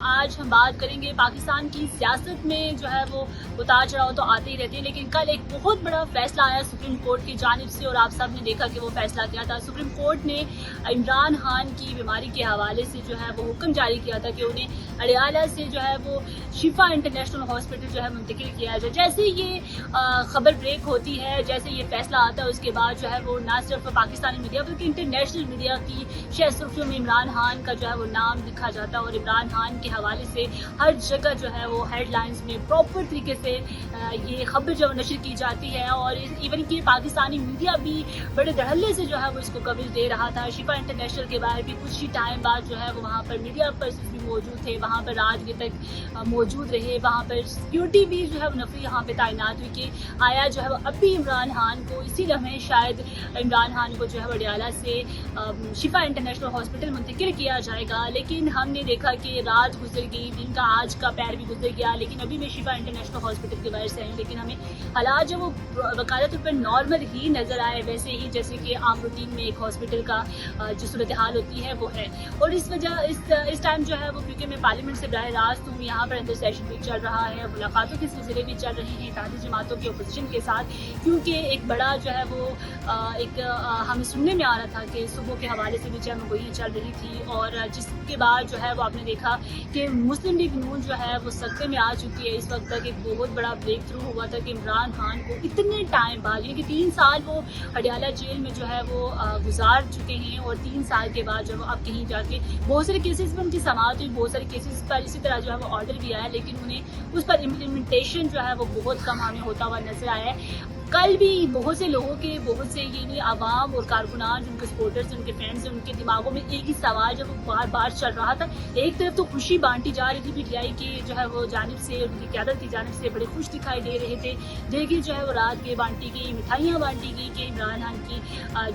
آج ہم بات کریں گے پاکستان کی سیاست میں جو ہے وہ اتار چڑھاؤ تو آتے ہی رہتے ہیں، لیکن کل ایک بہت بڑا فیصلہ آیا سپریم کورٹ کی جانب سے اور آپ سب نے دیکھا کہ وہ فیصلہ کیا تھا۔ سپریم کورٹ نے عمران خان کی بیماری کے حوالے سے جو ہے وہ حکم جاری کیا تھا کہ انہیں اڈیالہ سے جو ہے وہ شفا انٹرنیشنل ہاسپٹل جو ہے منتقل کیا جائے۔ جیسے یہ خبر بریک ہوتی ہے، جیسے یہ فیصلہ آتا ہے، اس کے بعد جو ہے وہ نہ صرف پاکستانی میڈیا بلکہ انٹرنیشنل میڈیا کی شہ سرخیوں میں عمران خان کا جو ہے وہ نام لکھا جاتا ہے اور عمران خان کے حوالے سے ہر جگہ جو ہے وہ ہیڈ لائنز میں پراپر طریقے سے یہ خبر جو نشر کی جاتی ہے، اور ایون کہ پاکستانی میڈیا بھی بڑے دھڑلے سے جو ہے وہ اس کو کوریج دے رہا تھا۔ شفا انٹرنیشنل کے بارے بھی کچھ ہی ٹائم بعد جو ہے وہ وہاں پر میڈیا پرسنز بھی موجود تھے، وہاں پر رات کے تک موجود رہے، وہاں پر سیکیورٹی بھی جو ہے وہ نفری یہاں پہ تعینات ہوئی کہ آیا جو ہے وہ اب بھی عمران خان کو اسی لمحے شاید عمران خان کو جو ہے وہ اڈیالہ سے شفا انٹرنیشنل ہاسپٹل منتقل کیا جائے گا۔ لیکن ہم نے دیکھا کہ رات گزر گئی، دن کا آج کا پیر بھی گزر گیا، لیکن ابھی میں شفا انٹرنیشنل ہاسپٹل کے بارے سے آئی ہوں، لیکن ہمیں حالات جو وہ باقاعدہ طور پر نارمل ہی نظر آئے، ویسے ہی جیسے کہ عام روٹین میں ایک ہاسپٹل کا جو صورتحال ہوتی ہے وہ ہے۔ اور اس وجہ اس ٹائم جو ہے وہ کیونکہ میں پارلیمنٹ سے براہ راست ہوں، یہاں پر اندر سیشن بھی چل رہا ہے، ملاقاتوں کے سلسلے بھی چل رہے ہیں اتحادی جماعتوں کے اپوزیشن کے ساتھ، کیونکہ ایک بڑا جو ہے وہ ایک ہمیں سننے میں آ رہا تھا کہ صبح کے حوالے سے بھی چند گوئی چل رہی تھی، اور جس کے بعد جو ہے وہ آپ نے دیکھا کہ مسلم لیگ نون جو ہے وہ سکتے میں آ چکی ہے۔ اس وقت تک ایک بہت بڑا بریک تھرو ہوا تھا کہ عمران خان کو اتنے ٹائم بعد، یعنی کہ 3 سال وہ اڈیالہ جیل میں جو ہے وہ گزار چکے ہیں، اور 3 سال کے بعد جو ہے وہ اب کہیں جا کے بہت سارے کیسز پر ان کی سماعت ہوئی، بہت سارے کیسز پر اسی طرح جو ہے وہ آرڈر بھی آیا، لیکن انہیں اس پر امپلیمنٹیشن جو ہے وہ بہت کم ہمیں ہوتا ہوا نظر آیا ہے۔ کل بھی بہت سے لوگوں کے، بہت سے یعنی عوام اور کارکنان جو ان کے سپورٹرز، ان کے فینس، ان کے دماغوں میں ایک ہی سوال جو وہ بار بار چل رہا تھا۔ ایک طرف تو خوشی بانٹی جا رہی تھی پی ٹی آئی کی جو ہے وہ جانب سے، ان کی قیادت کی جانب سے بڑے خوش دکھائی دے رہے تھے، لیکن جو ہے وہ رات کے بانٹی گئی، مٹھائیاں بانٹی گئی کہ عمران خان کی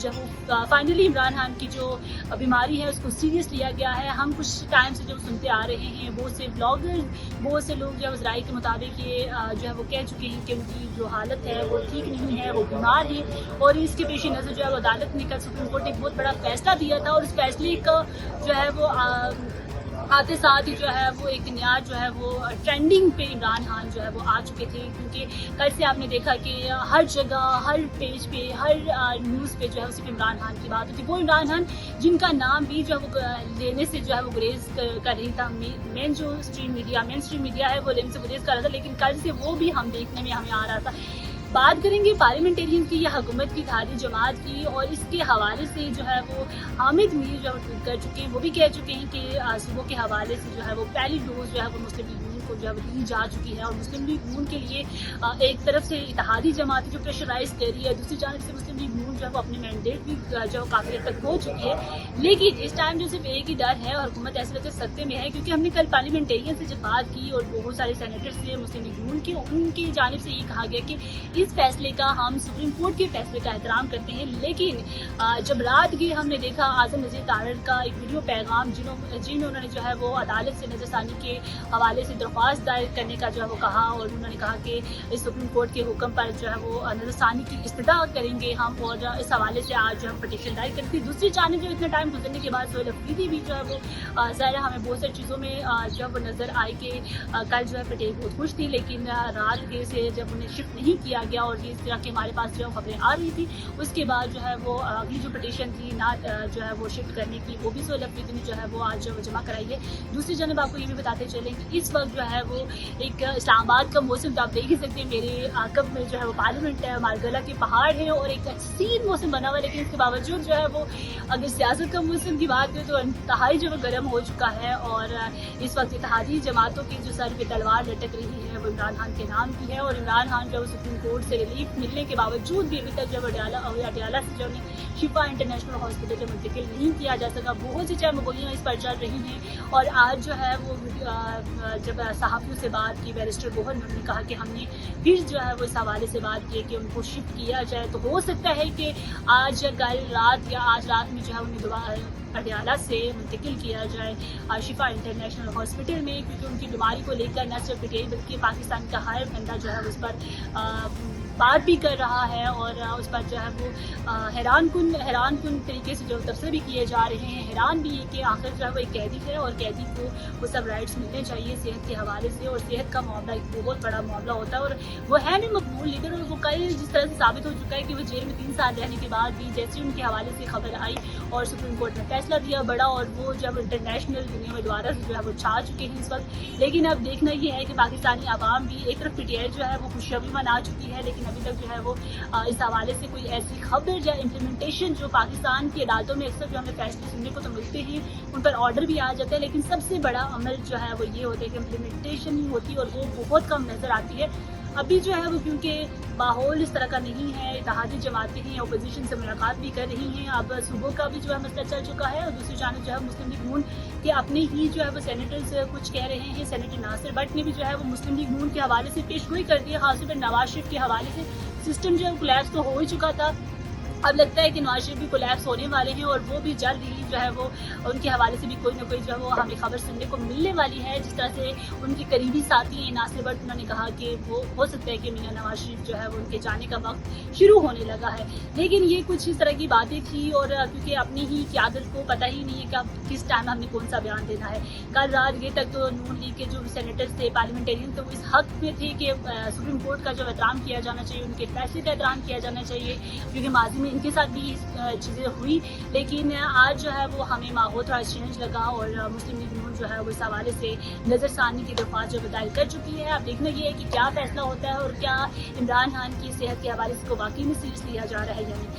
جب وہ فائنلی عمران خان کی جو بیماری ہے اس کو سیریس لیا گیا ہے۔ ہم کچھ ٹائم سے جو سنتے آ رہے ہیں، بہت سے بلاگرز، بہت سے لوگ جو ہے اس رائے کے مطابق یہ جو ہے وہ کہہ چکے ہیں کہ ان کی جو حالت ہے وہ ٹھیک نہیں ہے، وہ بیمار ہے، اور اس کے پیش نظر جو ہے وہ عدالت نے کل سپریم کورٹ نے ایک بہت بڑا فیصلہ دیا تھا، اور اس فیصلے کا جو ہے وہ آتے ساتھ ہی جو ہے وہ ایک نیا جو ہے وہ ٹرینڈنگ پہ عمران خان جو ہے وہ آ چکے تھے، کیونکہ کل سے آپ نے دیکھا کہ ہر جگہ، ہر پیج پہ، ہر نیوز پہ جو ہے صرف عمران خان کی بات ہوتی ہے۔ وہ عمران خان جن کا نام بھی جو ہے وہ لینے سے جو ہے وہ گریز کر رہی تھا، مین اسٹریم میڈیا ہے وہ لینے سے گریز کر رہا تھا، لیکن کل سے وہ بھی ہم دیکھنے میں ہمیں آ رہا تھا۔ بات کریں گے پارلیمنٹیرین کی یا حکومت کی اتحادی جماعت کی، اور اس کے حوالے سے جو ہے وہ حامد میر جو ٹویٹ کر چکے ہیں، وہ بھی کہہ چکے ہیں کہ صبح کے حوالے سے جو ہے وہ پہلی ڈوز جو ہے وہ مسلم لیگ نون کو جو ہے وہ دی جا چکی ہے، اور مسلم لیگ نون کے لیے ایک طرف سے اتحادی جماعت جو پریشرائز کر رہی ہے، دوسری جانب سے مسلم لیگ نون جو ہے وہ اپنے مینڈیٹ بھی جو کافی حد تک ہو چکی ہے، لیکن اس ٹائم جو صرف ایک ہی ڈر ہے، اور حکومت ایسے وقت سکتے میں ہے، کیونکہ ہم نے کل پارلیمنٹیرین سے جب بات کی اور بہت سارے سینیٹر سے مسلم لیگ نون کے، ان کی جانب سے یہ کہا گیا کہ اس فیصلے کا ہم سپریم کورٹ کے فیصلے کا احترام کرتے ہیں، لیکن جب رات کی ہم نے دیکھا اعظم نذیر تارڑ کا ایک ویڈیو پیغام جن میں انہوں نے جو ہے وہ عدالت سے نظر ثانی کے حوالے سے درخواست دائر کرنے کا جو ہے وہ کہا، اور انہوں نے کہا کہ اس سپریم کورٹ کے حکم پر جو ہے وہ نظر ثانی کی استدعا کریں گے ہم، اور اس حوالے سے آج جو ہم پٹیشن دائر کرتی۔ دوسری جانب جو اتنا ٹائم گزرنے کے بعد سہیل افریدی بھی جو ہے وہ ظاہر ہمیں بہت ساری چیزوں میں جب نظر آئی کہ کل جو ہے پٹیل بہت خوش تھی، لیکن رات کے سے جب انہیں شفٹ نہیں کیا گیا اور اس طرح کے ہمارے پاس جو خبریں آ رہی تھی، اس کے بعد جو ہے وہ اگلی جو پٹیشن تھی نہ جو ہے وہ شفٹ کرنے کی، وہ بھی سہیل افریدی نے جو ہے وہ آج جمع کرائی ہے۔ دوسری جانب آپ کو یہ بھی بتاتے چلیں کہ اس وقت جو ہے وہ ایک اسلام آباد کا موسم تو آپ دیکھ ہی سکتے ہیں، میرے عقب میں جو ہے وہ پارلیمنٹ ہے، مارگلہ کے پہاڑ ہیں، اور ایک حسین موسم بنا ہوا ہے، لیکن اس کے باوجود جو ہے وہ اگر سیاست کا موسم کی بات کریں تو انتہائی جو ہے گرم ہو چکا ہے، اور اس وقت اتحادی جماعتوں کی جو سر پہ تلوار لٹک رہی ہے وہ عمران خان کے نام کی ہے، اور عمران خان جو سپریم کورٹ سے ریلیف ملنے کے باوجود بھی ابھی تک جب اڈیالہ سے جو شفا انٹرنیشنل ہاسپٹل جو منتقل نہیں کیا جا سکا، بہت سی چہمگوئیاں اس پر چل رہی ہیں، اور آج جو ہے وہ جب صحافیوں سے بات کی بیرسٹر گوہر نے کہا کہ ہم نے پھر جو ہے وہ اس حوالے سے بات کی کہ ان کو شفٹ کیا جائے، تو ہو سکتا ہے کہ آج کل رات یا آج رات میں جو ہے انہیں دوبارہ اڈیالہ سے منتقل کیا جائے شفا انٹرنیشنل ہاسپٹل میں، کیونکہ ان کی بیماری کو لے کر نہ صرف پٹیل بلکہ پاکستان کا ہر بندہ جو ہے اس پر بات بھی کر رہا ہے اور اس پر جو ہے وہ حیران کن طریقے سے جو تبصرے بھی کیے جا رہے ہیں. حیران بھی یہ کہ آخر جو ہے وہ ایک قیدی ہے اور قیدی کو وہ سب رائٹس ملنے چاہیے صحت کے حوالے سے, اور صحت کا معاملہ ایک بہت بڑا معاملہ ہوتا ہے اور وہ ہے بھی مقبول لیڈر, اور وہ کل جس طرح سے ثابت ہو چکا ہے کہ وہ جیل میں 3 سال رہنے کے بعد بھی جیسے ان کے حوالے سے خبر آئی اور سپریم کورٹ نے فیصلہ دیا بڑا, اور وہ جب انٹرنیشنل دنیا میں دوبارہ سے جو ہے وہ چھا چکے ہیں اس وقت. لیکن اب دیکھنا یہ ہے کہ پاکستانی عوام بھی ایک طرف PTI جو ہے وہ خوشیاں بھی منا چکی ہے, لیکن ابھی تک جو ہے وہ اس حوالے سے کوئی ایسی خبر یا امپلیمنٹیشن جو پاکستان کی عدالتوں میں اکثر جو ہمیں فیصلے سننے کو تو ملتے ہیں, ان پر آرڈر بھی آ جاتا ہے, لیکن سب سے بڑا عمل جو ہے وہ یہ ہوتا ہے کہ امپلیمنٹیشن ہی ہوتی ہے اور وہ بہت کم نظر آتی ہے. ابھی جو ہے وہ کیونکہ ماحول اس طرح کا نہیں ہے, اتحادی جماعتیں ہیں, اپوزیشن سے ملاقات بھی کر رہی ہیں, اب صوبوں کا بھی جو ہے مسئلہ چل چکا ہے, اور دوسری جانب جو ہے مسلم لیگ نون کے اپنے ہی جو ہے وہ سینیٹرز کچھ کہہ رہے ہیں. سینیٹر ناصر بٹ نے بھی جو ہے وہ مسلم لیگ نون کے حوالے سے پیش گوئی کر دی ہے, خاص طور پر نواز شریف کے حوالے سے. سسٹم جو ہے کولیپس تو ہو ہی چکا تھا, اب لگتا ہے کہ نواز شریف بھی کولیپس ہونے والے ہیں, اور وہ بھی جلد ہی جو ہے وہ ان کے حوالے سے بھی کوئی نہ کوئی جو ہے وہ ہمیں خبر سننے کو ملنے والی ہے. جس طرح سے ان کے قریبی ساتھی ہیں ناصر بٹ, انہوں نے کہا کہ وہ ہو سکتا ہے کہ میاں نواز شریف جو ہے وہ ان کے جانے کا وقت شروع ہونے لگا ہے. لیکن یہ کچھ اس طرح کی باتیں تھیں, اور کیونکہ اپنی ہی قیادت کو پتہ ہی نہیں ہے کہ اب کس ٹائم ہم نے کون سا بیان دینا ہے. کل رات یہ تک تو نون لیگ کے جو سینیٹرز تھے, پارلیمنٹرین, تو وہ اس حق میں تھے کہ سپریم کورٹ کا جو احترام کیا جانا چاہیے, ان کے فیصلے کا احترام کیا جانا چاہیے, کیونکہ ماضی میں ان کے ساتھ بھی چیزیں ہوئی. لیکن آج جو ہے وہ ہمیں ماحول تھوڑا چینج لگا, اور مسلم لیگ نون جو ہے وہ اس حوالے سے نظر ثانی کی درخواست جو دائر کر چکی ہے. اب دیکھنا یہ ہے کہ کیا فیصلہ ہوتا ہے, اور کیا عمران خان کی صحت کے حوالے سے کو واقعی میں سیریس لیا جا رہا ہے یا نہیں.